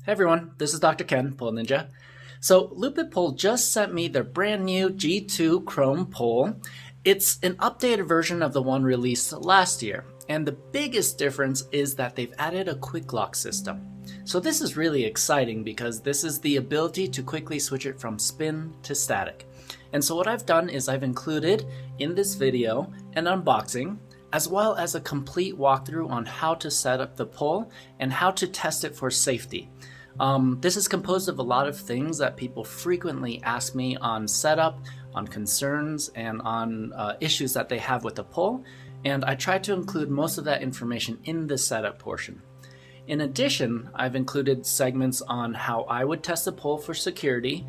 Hey everyone, this is Dr. Ken, Pole Ninja. So Lupit Pole just sent me their brand new G2 Chrome pole. It's an updated version of the one released last year, and the biggest difference is that they've added a quick lock system. So this is really exciting because this is the ability to quickly switch it from spin to static. And so what I've done is I've included in this video an unboxing, as well as a complete walkthrough on how to set up the pole and how to test it for safety. This is composed of a lot of things that people frequently ask me on setup, on concerns, and on issues that they have with the pole, and I try to include most of that information in the setup portion. In addition, I've included segments on how I would test the pole for security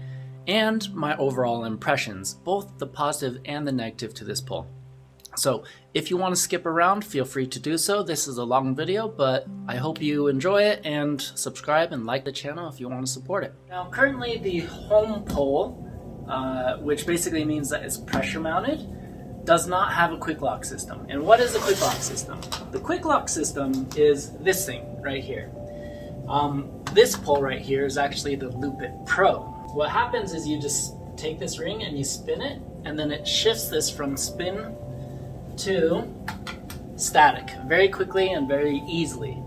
and my overall impressions, both the positive and the negative to this pole. So if you want to skip around, feel free to do so. This is a long video, but I hope you enjoy it, and subscribe and like the channel if you want to support it. Now currently the Home Pole, which basically means that it's pressure mounted, does not have a quick lock system. And what is a quick lock system? The quick lock system is this thing right here. This pole right here is actually the Lupit Pro. What happens is you just take this ring and you spin it, and then it shifts this from spin to static very quickly and very easily.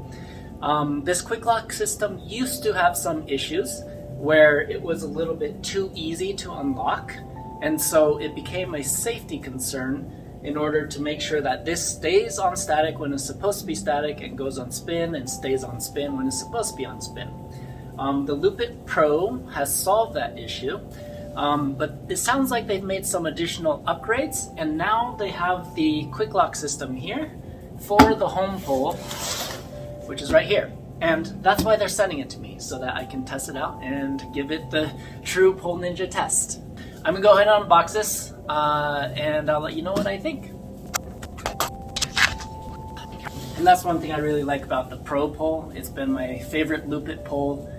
This quick lock system used to have some issues where it was a little bit too easy to unlock, and so it became a safety concern in order to make sure that this stays on static when it's supposed to be static and goes on spin and stays on spin when it's supposed to be on spin. The Lupit Pro has solved that issue. But it sounds like they've made some additional upgrades, and now they have the quick lock system here for the Home Pole, which is right here. And that's why they're sending it to me, so that I can test it out and give it the true Pole Ninja test. I'm gonna go ahead and unbox this, and I'll let you know what I think. And that's one thing I really like about the Pro pole. It's been my favorite Lupit pole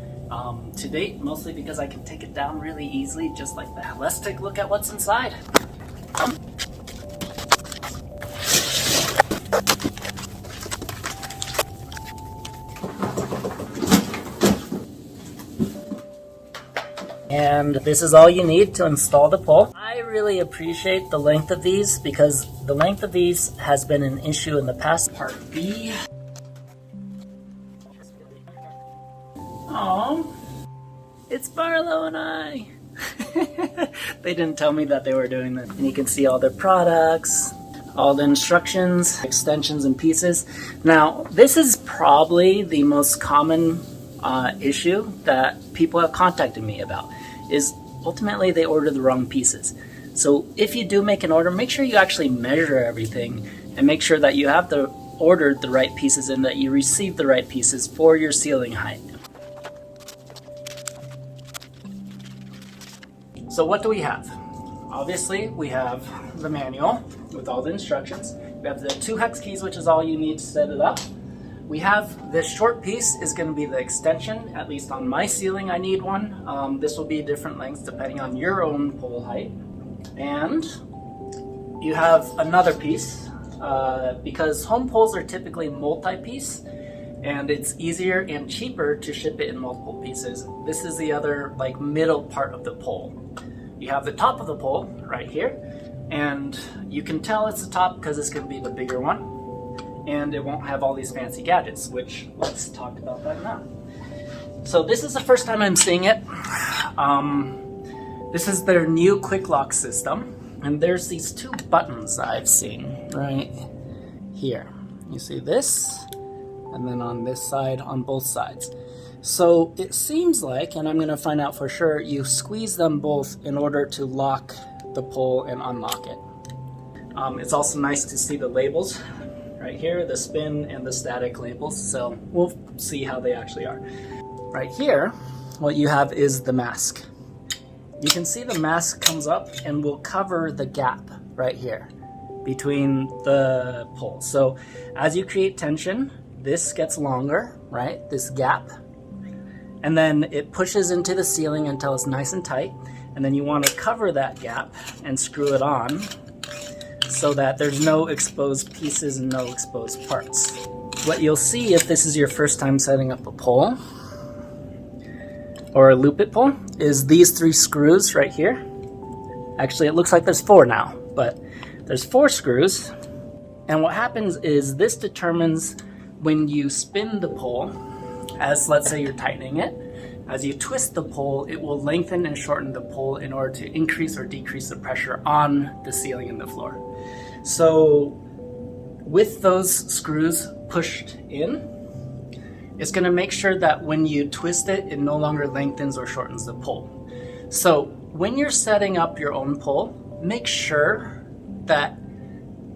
to date, mostly because I can take it down really easily, just like that. Let's take a look at what's inside. And this is all you need to install the pole. I really appreciate the length of these because the length of these has been an issue in the past. Part B. Oh, it's Barlow and I. They didn't tell me that they were doing that. And you can see all their products, all the instructions, extensions, and pieces. Now, this is probably the most common issue that people have contacted me about, is ultimately they order the wrong pieces. So if you do make an order, make sure you actually measure everything and make sure that you have ordered the right pieces and that you receive the right pieces for your ceiling height. So what do we have? Obviously, we have the manual with all the instructions. We have the 2 hex keys, which is all you need to set it up. We have this short piece is going to be the extension. At least on my ceiling, I need one. This will be different lengths depending on your own pole height. And you have another piece because home poles are typically multi-piece, and it's easier and cheaper to ship it in multiple pieces. This is the other middle part of the pole. You have the top of the pole right here, and you can tell it's the top because it's going to be the bigger one, and it won't have all these fancy gadgets, which let's talk about that now. So this is the first time I'm seeing it. This is their new quick lock system, and there's these 2 buttons I've seen right here. You see this? And then on this side, on both sides. So it seems like, and I'm going to find out for sure, you squeeze them both in order to lock the pole and unlock it. It's also nice to see the labels right here, the spin and the static labels, so we'll see how they actually are. Right here, what you have is the mask. You can see the mask comes up and will cover the gap right here between the poles. So as you create tension, this gets longer, right? This gap. And then it pushes into the ceiling until it's nice and tight. And then you want to cover that gap and screw it on so that there's no exposed pieces and no exposed parts. What you'll see if this is your first time setting up a pole or a Lupit pole, is these 3 screws right here. Actually, it looks like there's 4 now, but there's 4 screws. And what happens is this determines when you spin the pole, as let's say you're tightening it, as you twist the pole, it will lengthen and shorten the pole in order to increase or decrease the pressure on the ceiling and the floor. So with those screws pushed in, it's going to make sure that when you twist it, it no longer lengthens or shortens the pole. So when you're setting up your own pole, make sure that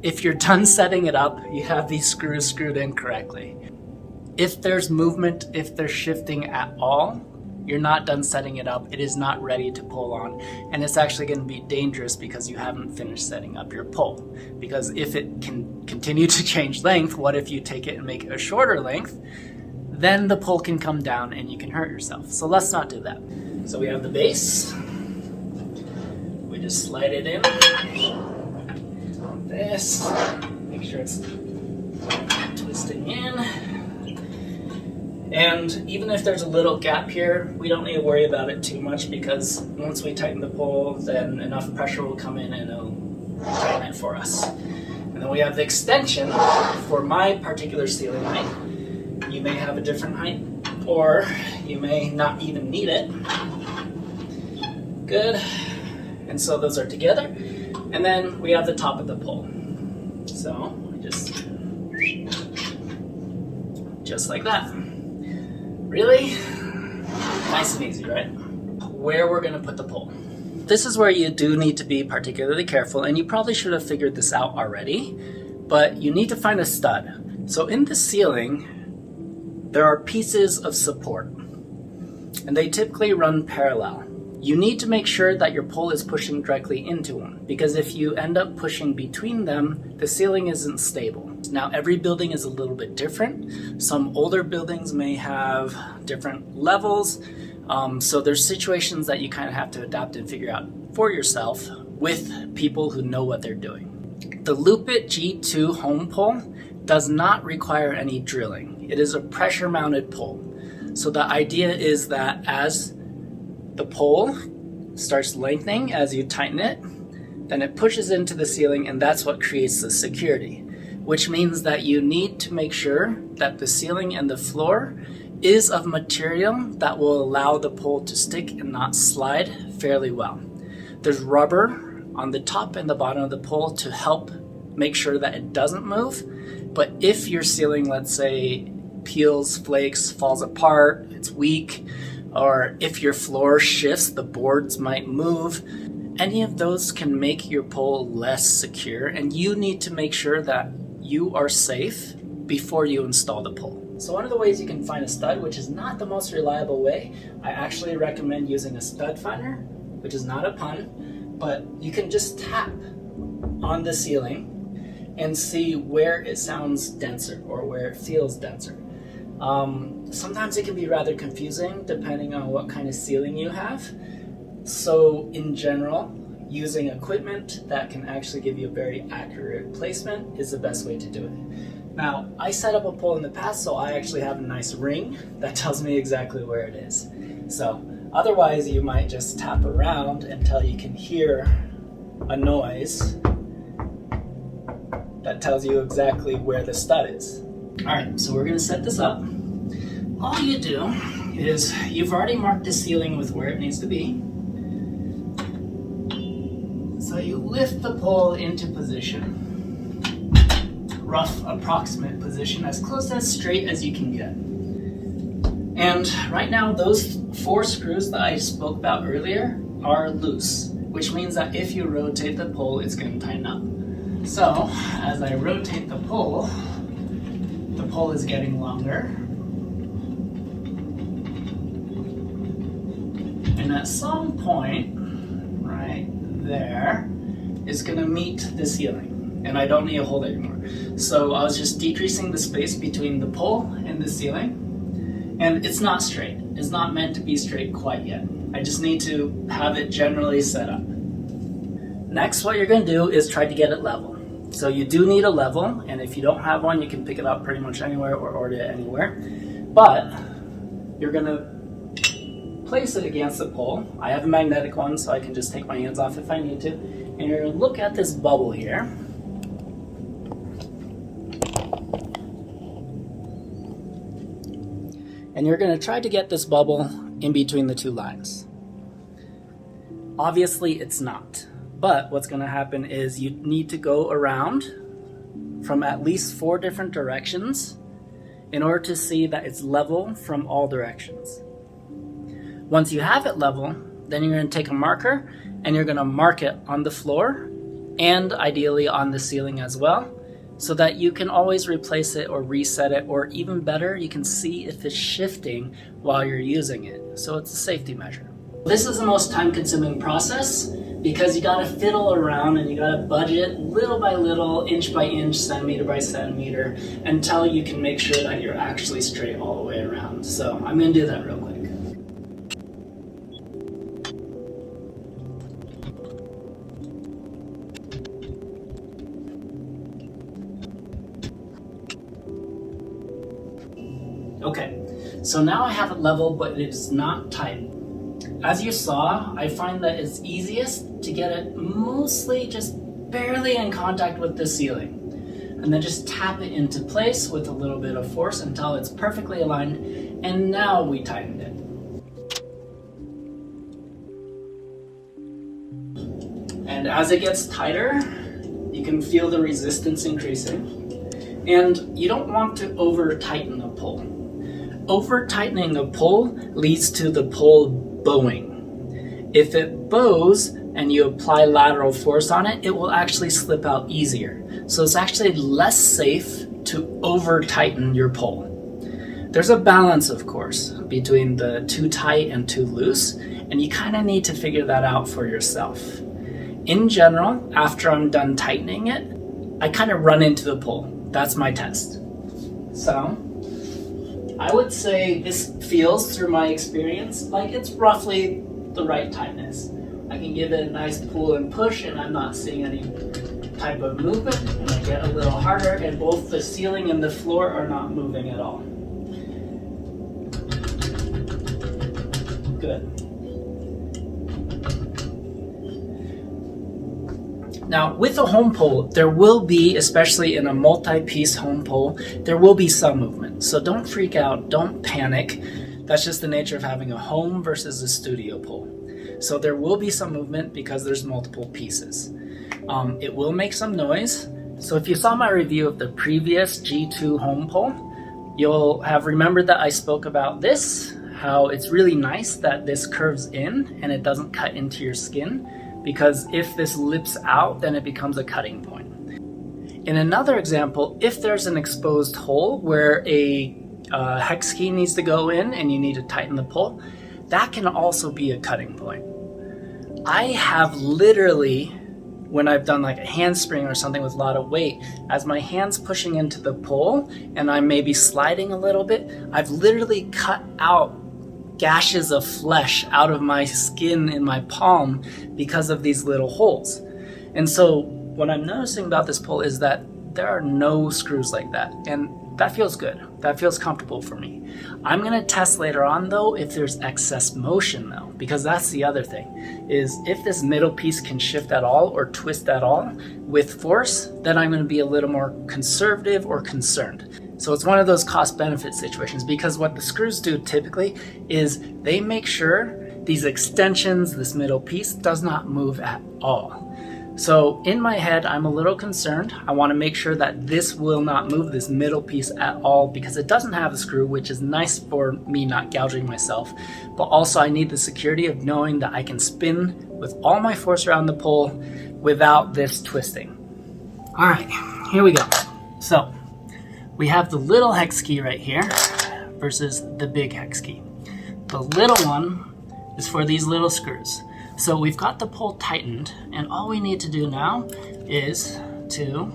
if you're done setting it up, you have these screws screwed in correctly. If there's movement, if there's shifting at all, you're not done setting it up. It is not ready to pull on, and it's actually going to be dangerous because you haven't finished setting up your pole. Because if it can continue to change length, what if you take it and make it a shorter length? Then the pole can come down and you can hurt yourself. So let's not do that. So we have the base. We just slide it in on this. Make sure it's twisting in. And even if there's a little gap here, we don't need to worry about it too much, because once we tighten the pole, then enough pressure will come in and it'll tighten it for us. And then we have the extension for my particular ceiling height. You may have a different height, or you may not even need it. Good. And so those are together. And then we have the top of the pole. So just like that. Really? Nice and easy, right? Where we're gonna put the pole. This is where you do need to be particularly careful, and you probably should have figured this out already, but you need to find a stud. So in the ceiling, there are pieces of support, and they typically run parallel. You need to make sure that your pole is pushing directly into one, because if you end up pushing between them, the ceiling isn't stable. Now, every building is a little bit different. Some older buildings may have different levels, so there's situations that you kind of have to adapt and figure out for yourself with people who know what they're doing. The Lupit G2 Home Pole does not require any drilling. It is a pressure-mounted pole. So the idea is that as the pole starts lengthening as you tighten it, then it pushes into the ceiling, and that's what creates the security, which means that you need to make sure that the ceiling and the floor is of material that will allow the pole to stick and not slide fairly well. There's rubber on the top and the bottom of the pole to help make sure that it doesn't move, but if your ceiling, let's say, peels, flakes, falls apart, it's weak, or if your floor shifts, the boards might move, any of those can make your pole less secure, and you need to make sure that you are safe before you install the pole. So one of the ways you can find a stud, which is not the most reliable way, I actually recommend using a stud finder, which is not a pun, but you can just tap on the ceiling and see where it sounds denser or where it feels denser. Sometimes it can be rather confusing depending on what kind of ceiling you have. So in general, using equipment that can actually give you a very accurate placement is the best way to do it. Now, I set up a pole in the past, so I actually have a nice ring that tells me exactly where it is. So otherwise, you might just tap around until you can hear a noise that tells you exactly where the stud is. All right, so we're gonna set this up. All you do is, you've already marked the ceiling with where it needs to be. So you lift the pole into position, rough approximate position, as close as straight as you can get. And right now, those 4 screws that I spoke about earlier are loose, which means that if you rotate the pole, it's going to tighten up. So as I rotate the pole is getting longer. And at some point, right there, is going to meet the ceiling. And I don't need to hold it anymore. So I was just decreasing the space between the pole and the ceiling. And it's not straight. It's not meant to be straight quite yet. I just need to have it generally set up. Next, what you're going to do is try to get it level. So you do need a level, and if you don't have one, you can pick it up pretty much anywhere or order it anywhere. But you're going to place it against the pole. I have a magnetic one, so I can just take my hands off if I need to. And you're going to look at this bubble here. And you're going to try to get this bubble in between the two lines. Obviously, it's not. But what's going to happen is you need to go around from at least 4 different directions in order to see that it's level from all directions. Once you have it level, then you're going to take a marker and you're going to mark it on the floor and ideally on the ceiling as well, so that you can always replace it or reset it, or even better, you can see if it's shifting while you're using it. So it's a safety measure. This is the most time-consuming process because you gotta fiddle around and you gotta budget little by little, inch by inch, centimeter by centimeter, until you can make sure that you're actually straight all the way around. So I'm gonna do that real quick. Okay, so now I have it level, but it is not tight. As you saw, I find that it's easiest to get it mostly just barely in contact with the ceiling. And then just tap it into place with a little bit of force until it's perfectly aligned, and now we tightened it. And as it gets tighter, you can feel the resistance increasing. And you don't want to over-tighten the pole. Over-tightening a pole leads to the pole bowing. If it bows and you apply lateral force on it, it will actually slip out easier. So it's actually less safe to over-tighten your pole. There's a balance, of course, between the too tight and too loose, and you kind of need to figure that out for yourself. In general, after I'm done tightening it, I kind of run into the pole. That's my test. So I would say this feels, through my experience, like it's roughly the right tightness. I can give it a nice pull and push and I'm not seeing any type of movement, and I get a little harder and both the ceiling and the floor are not moving at all. Good. Now, with a home pole, there will be, especially in a multi-piece home pole, there will be some movement. So don't freak out, don't panic. That's just the nature of having a home versus a studio pole. So there will be some movement because there's multiple pieces. It will make some noise. So if you saw my review of the previous G2 home pole, you'll have remembered that I spoke about this, how it's really nice that this curves in and it doesn't cut into your skin, because if this lips out, then it becomes a cutting point. In another example, if there's an exposed hole where a hex key needs to go in and you need to tighten the pole, that can also be a cutting point. I have literally, when I've done like a handspring or something with a lot of weight, as my hand's pushing into the pole and I'm maybe sliding a little bit, I've literally cut out gashes of flesh out of my skin in my palm because of these little holes. And so what I'm noticing about this pole is that there are no screws like that, and that feels good. That feels comfortable for me. I'm gonna test later on though if there's excess motion though, because that's the other thing, is if this middle piece can shift at all or twist at all with force, then I'm gonna be a little more conservative or concerned. So it's one of those cost-benefit situations, because what the screws do typically is they make sure these extensions, this middle piece, does not move at all. So in my head, I'm a little concerned. I want to make sure that this will not move, this middle piece at all, because it doesn't have a screw, which is nice for me not gouging myself. But also I need the security of knowing that I can spin with all my force around the pole without this twisting. All right, here we go. So we have the little hex key right here versus the big hex key. The little one is for these little screws. So we've got the pole tightened, and all we need to do now is to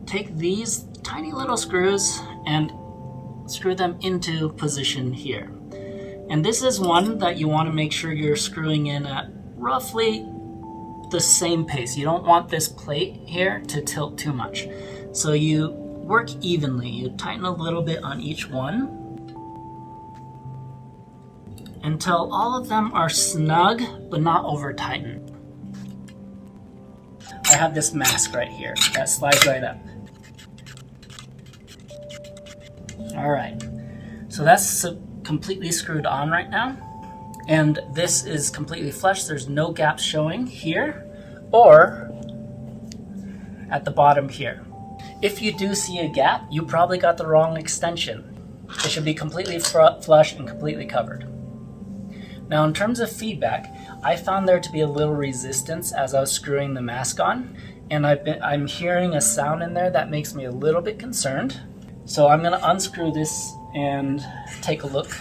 take these tiny little screws and screw them into position here. And this is one that you want to make sure you're screwing in at roughly the same pace. You don't want this plate here to tilt too much. So you work evenly. You tighten a little bit on each one. until all of them are snug but not over tightened. I have this mask right here that slides right up. Alright, so that's completely screwed on right now, and this is completely flush. There's no gaps showing here or at the bottom here. If you do see a gap, you probably got the wrong extension. It should be completely flush and completely covered. Now in terms of feedback, I found there to be a little resistance as I was screwing the mask on, and I'm hearing a sound in there that makes me a little bit concerned. So I'm going to unscrew this and take a look,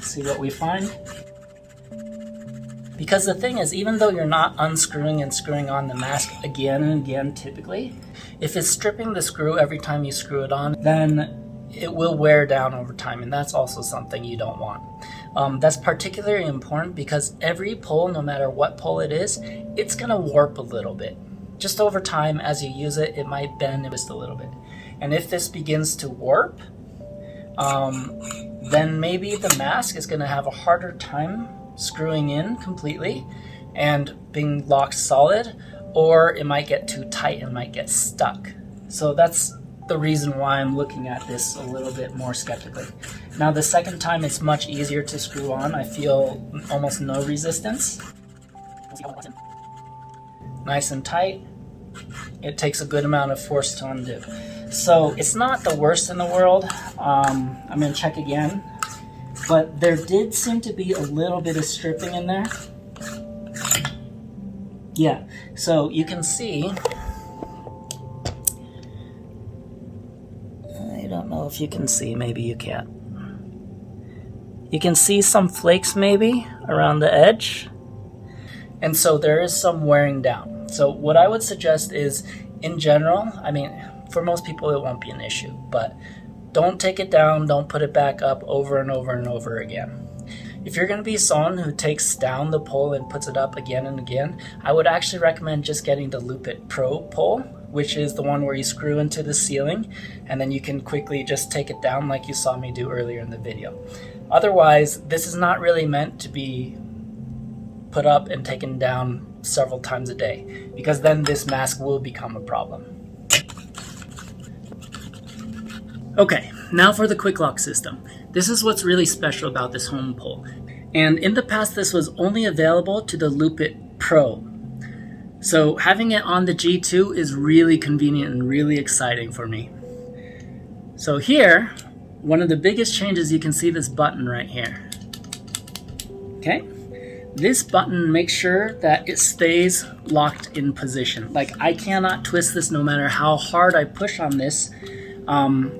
see what we find. Because the thing is, even though you're not unscrewing and screwing on the mask again and again typically, if it's stripping the screw every time you screw it on, then it will wear down over time, and that's also something you don't want. That's particularly important because every pole, no matter what pole it is, it's going to warp a little bit. Just over time, as you use it, it might bend just a little bit. And if this begins to warp, then maybe the mask is going to have a harder time screwing in completely and being locked solid, or it might get too tight and might get stuck. So that's the reason why I'm looking at this a little bit more skeptically. Now the second time it's much easier to screw on. I feel almost no resistance. Nice and tight. It takes a good amount of force to undo. So it's not the worst in the world. I'm going to check again. But there did seem to be a little bit of stripping in there. Yeah, so you can see, I don't know if you can see, maybe you can't. You can see some flakes maybe around the edge. And so there is some wearing down. So what I would suggest is, in general, I mean, for most people it won't be an issue, but don't take it down, don't put it back up over and over and over again. If you're going to be someone who takes down the pole and puts it up again and again, I would actually recommend just getting the Lupit Pro pole, which is the one where you screw into the ceiling and then you can quickly just take it down like you saw me do earlier in the video. Otherwise, this is not really meant to be put up and taken down several times a day, because then this mask will become a problem. Okay, now for the quick lock system. This is what's really special about this home pole. And in the past, this was only available to the Lupit Pro. So having it on the G2 is really convenient and really exciting for me. So here, one of the biggest changes, you can see this button right here. Okay? This button makes sure that it stays locked in position. Like, I cannot twist this no matter how hard I push on this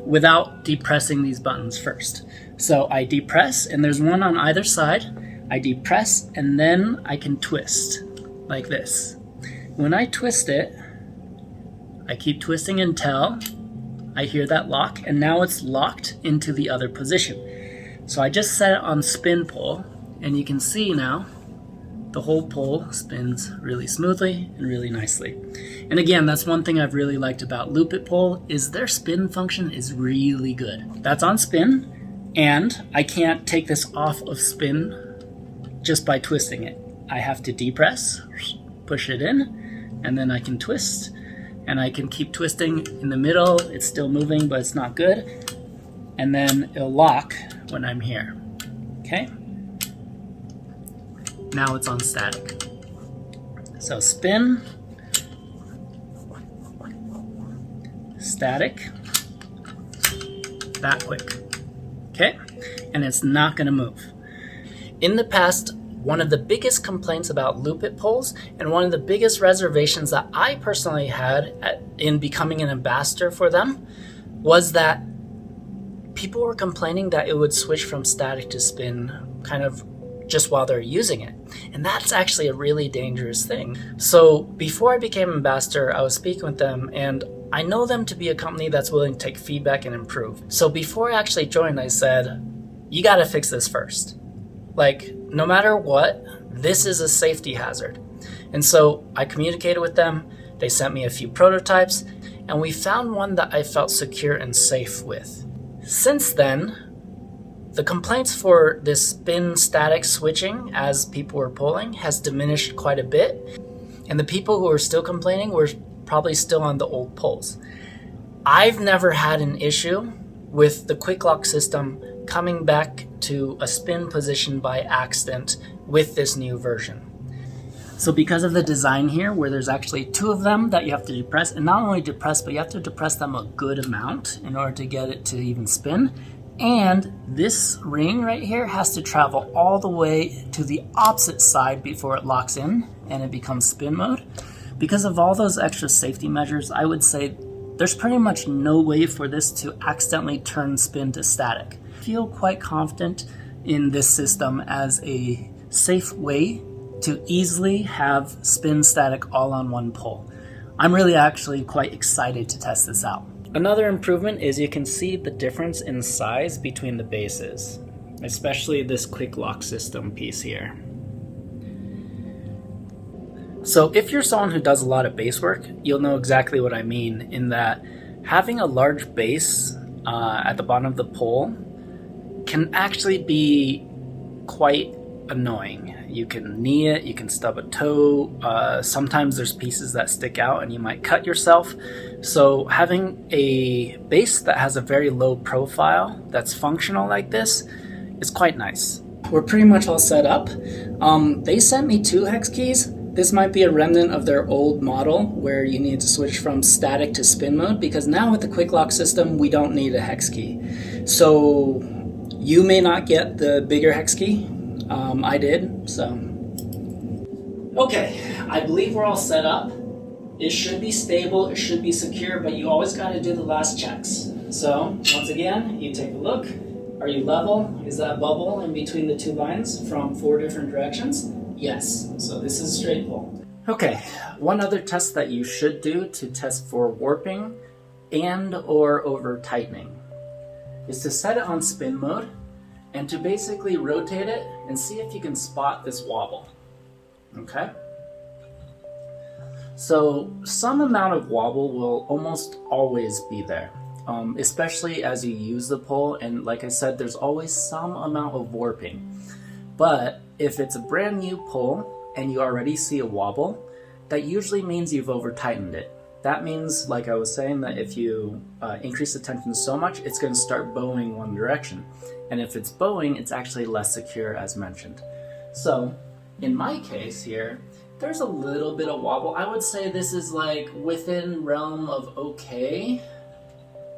without depressing these buttons first. So I depress, and there's one on either side. I depress, and then I can twist like this. When I twist it, I keep twisting until I hear that lock, and now it's locked into the other position. So I just set it on spin pole, and you can see now the whole pole spins really smoothly and really nicely. And again, that's one thing I've really liked about Lupit Pole, is their spin function is really good. That's on spin, and I can't take this off of spin just by twisting it. I have to depress, push it in, and then I can twist, and I can keep twisting in the middle. It's still moving, but it's not good. And then it'll lock when I'm here. Okay? Now it's on static. So spin, static, that quick. Okay? And it's not going to move. In the past, one of the biggest complaints about Lupit poles, and one of the biggest reservations that I personally had in becoming an ambassador for them, was that people were complaining that it would switch from static to spin kind of just while they're using it. And that's actually a really dangerous thing. So before I became ambassador, I was speaking with them, and I know them to be a company that's willing to take feedback and improve. So before I actually joined, I said, you gotta fix this first. Like, no matter what, this is a safety hazard. And so I communicated with them, they sent me a few prototypes, and we found one that I felt secure and safe with. Since then, The complaints for this spin static switching as people were pulling has diminished quite a bit, and the people who are still complaining were probably still on the old poles. I've never had an issue with the Quick Lock system coming back to a spin position by accident with this new version. So because of the design here, where there's actually two of them that you have to depress, and not only depress, but you have to depress them a good amount in order to get it to even spin. And this ring right here has to travel all the way to the opposite side before it locks in and it becomes spin mode. Because of all those extra safety measures, I would say there's pretty much no way for this to accidentally turn spin to static. I feel quite confident in this system as a safe way to easily have spin static all on one pole. I'm really actually quite excited to test this out. Another improvement is you can see the difference in size between the bases, especially this Quick Lock system piece here. So if you're someone who does a lot of base work, you'll know exactly what I mean in that having a large base at the bottom of the pole can actually be quite annoying. You can knee it, you can stub a toe, sometimes there's pieces that stick out and you might cut yourself. So having a base that has a very low profile that's functional like this is quite nice. We're pretty much all set up. They sent me 2 hex keys. This might be a remnant of their old model where you need to switch from static to spin mode, because now with the Quick Lock system we don't need a hex key. So you may not get the bigger hex key. I did, so. Okay, I believe we're all set up. It should be stable, it should be secure, but you always got to do the last checks. So, once again, you take a look. Are you level? Is that bubble in between the 2 lines from 4 different directions? Yes, so this is a straight pull. Okay, one other test that you should do to test for warping and or over tightening is to set it on spin mode and to basically rotate it and see if you can spot this wobble. Okay? So some amount of wobble will almost always be there, especially as you use the pole, and like I said, there's always some amount of warping. But if it's a brand new pole and you already see a wobble, that usually means you've over tightened it. That means, like I was saying, that if you increase the tension so much, it's going to start bowing one direction. And if it's bowing, it's actually less secure, as mentioned. So, in my case here, there's a little bit of wobble. I would say this is like within realm of okay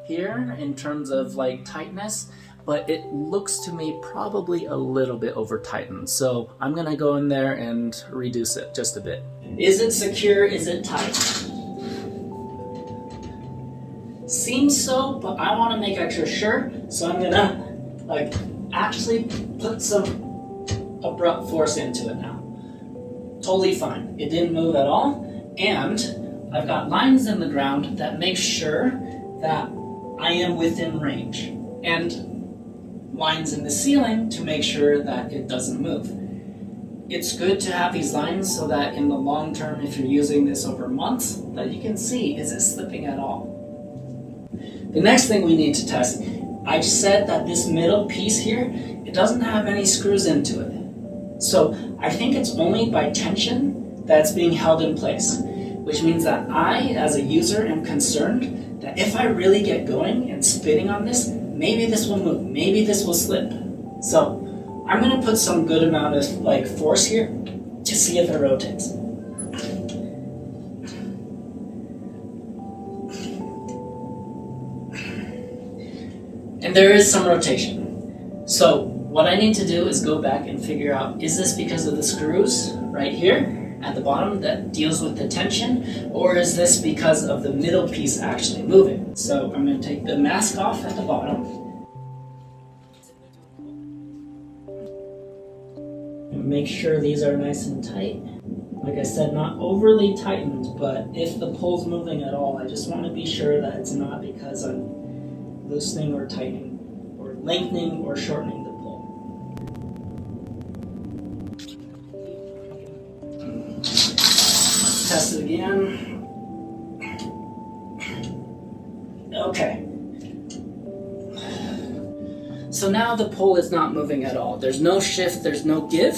here in terms of like tightness, but it looks to me probably a little bit over tightened. So I'm going to go in there and reduce it just a bit. Is it secure? Is it tight? Seems so, but I want to make extra sure, so I'm gonna actually put some abrupt force into it now. Totally fine. It didn't move at all, and I've got lines in the ground that make sure that I am within range, and lines in the ceiling to make sure that it doesn't move. It's good to have these lines so that in the long term, if you're using this over months, that you can see, is it slipping at all? The next thing we need to test, I said that this middle piece here, it doesn't have any screws into it. So I think it's only by tension that's being held in place, which means that I, as a user, am concerned that if I really get going and spinning on this, maybe this will move, maybe this will slip. So I'm gonna put some good amount of force here to see if it rotates. And there is some rotation. So what I need to do is go back and figure out, is this because of the screws right here at the bottom that deals with the tension, or is this because of the middle piece actually moving? So I'm going to take the mask off at the bottom. And make sure these are nice and tight. Like I said, not overly tightened, but if the pole's moving at all, I just want to be sure that it's not because I'm loosening or tightening, or lengthening or shortening the pole. Let's test it again. Okay. So now the pole is not moving at all. There's no shift, there's no give.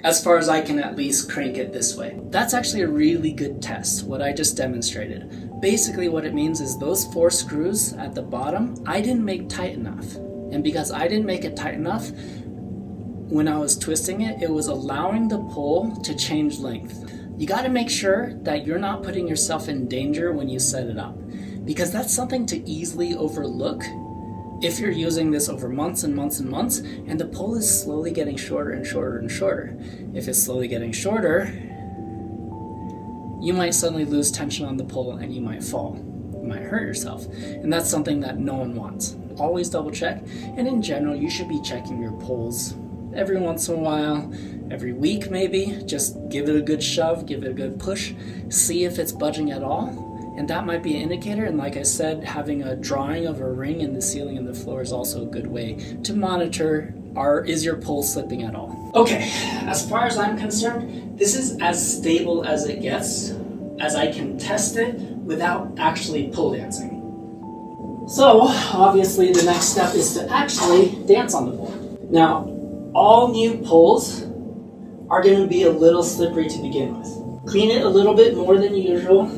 As far as I can at least crank it this way. That's actually a really good test, what I just demonstrated. Basically what it means is those 4 screws at the bottom, I didn't make tight enough. And because I didn't make it tight enough, when I was twisting it, it was allowing the pole to change length. You gotta make sure that you're not putting yourself in danger when you set it up, because that's something to easily overlook if you're using this over months and months and months, and the pole is slowly getting shorter and shorter and shorter. If it's slowly getting shorter, you might suddenly lose tension on the pole and you might fall. You might hurt yourself. And that's something that no one wants. Always double check. And in general, you should be checking your poles every once in a while, every week maybe. Just give it a good shove, give it a good push, see if it's budging at all. And that might be an indicator, and like I said, having a drawing of a ring in the ceiling and the floor is also a good way to monitor, is your pole slipping at all? Okay, as far as I'm concerned, this is as stable as it gets, as I can test it without actually pole dancing. So, obviously the next step is to actually dance on the pole. Now, all new poles are going to be a little slippery to begin with. Clean it a little bit more than usual,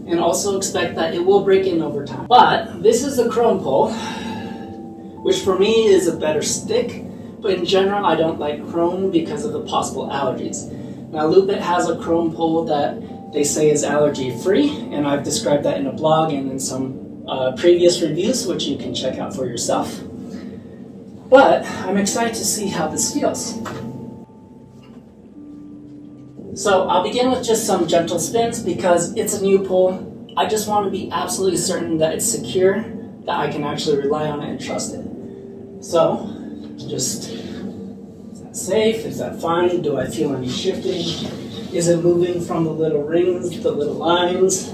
and also expect that it will break in over time. But this is a chrome pole, which for me is a better stick, but in general I don't like chrome because of the possible allergies. Now Lupit has a chrome pole that they say is allergy free, and I've described that in a blog and in some previous reviews, which you can check out for yourself. But I'm excited to see how this feels. So I'll begin with just some gentle spins because it's a new pole. I just want to be absolutely certain that it's secure, that I can actually rely on it and trust it. So, just, is that safe? Is that fine? Do I feel any shifting? Is it moving from the little rings, the little lines?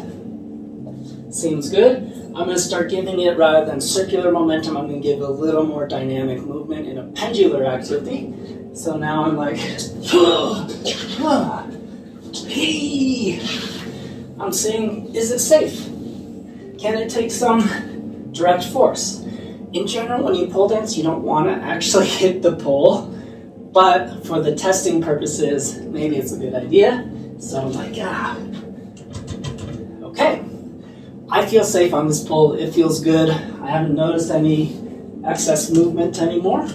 Seems good. I'm going to start giving it, rather than circular momentum, I'm going to give it a little more dynamic movement in a pendular activity. So now I'm like, hey! I'm saying, is it safe? Can it take some direct force? In general, when you pole dance, you don't want to actually hit the pole, but for the testing purposes, maybe it's a good idea. So I'm like, okay. I feel safe on this pole. It feels good. I haven't noticed any excess movement anymore.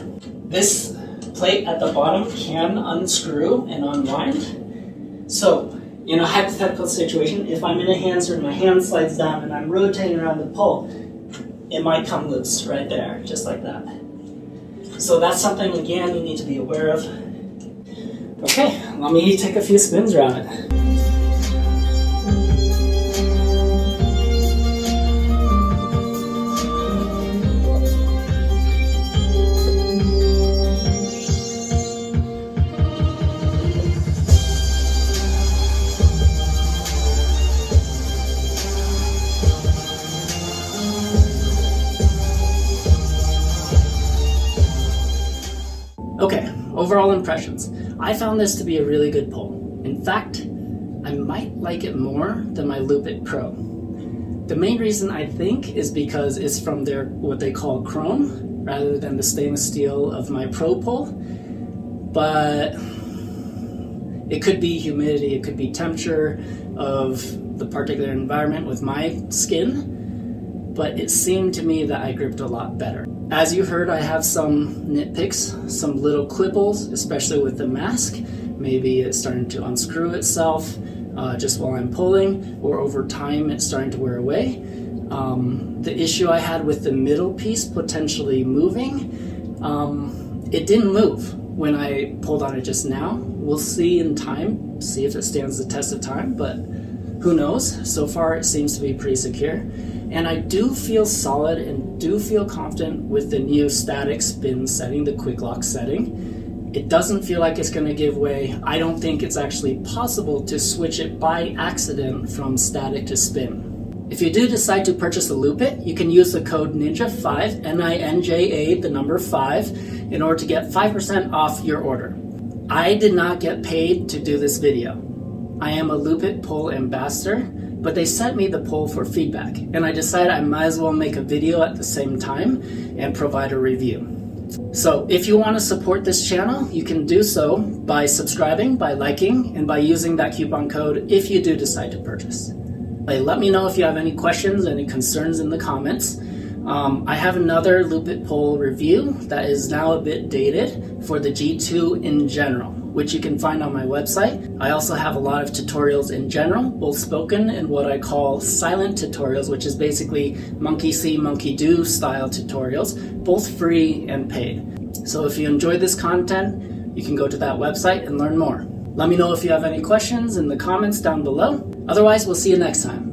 This plate at the bottom can unscrew and unwind. So, in a hypothetical situation, if I'm in a handstand, my hand slides down and I'm rotating around the pole, it might come loose right there, just like that. So that's something, again, you need to be aware of. Okay, let me take a few spins around it. Okay, overall impressions. I found this to be a really good pole. In fact, I might like it more than my Lupit Pro. The main reason I think is because it's from their what they call chrome rather than the stainless steel of my Pro pole. But it could be humidity, it could be temperature of the particular environment with my skin, but it seemed to me that I gripped a lot better. As you heard, I have some nitpicks, some little quibbles, especially with the mask. Maybe it's starting to unscrew itself just while I'm pulling, or over time it's starting to wear away. The issue I had with the middle piece potentially moving, it didn't move when I pulled on it just now. We'll see in time, see if it stands the test of time, but who knows? So far it seems to be pretty secure. And I do feel solid and do feel confident with the new static spin setting, the Quick Lock setting. It doesn't feel like it's going to give way. I don't think it's actually possible to switch it by accident from static to spin. If you do decide to purchase a Lupit, you can use the code NINJA5, NINJA, the number 5, in order to get 5% off your order. I did not get paid to do this video. I am a Lupit pole ambassador, but they sent me the pole for feedback, and I decided I might as well make a video at the same time and provide a review. So if you want to support this channel, you can do so by subscribing, by liking, and by using that coupon code if you do decide to purchase. Let me know if you have any questions, any concerns in the comments. I have another Lupit pole review that is now a bit dated for the G2 in general, which you can find on my website. I also have a lot of tutorials in general, both spoken and what I call silent tutorials, which is basically monkey see, monkey do style tutorials, both free and paid. So if you enjoy this content, you can go to that website and learn more. Let me know if you have any questions in the comments down below. Otherwise, we'll see you next time.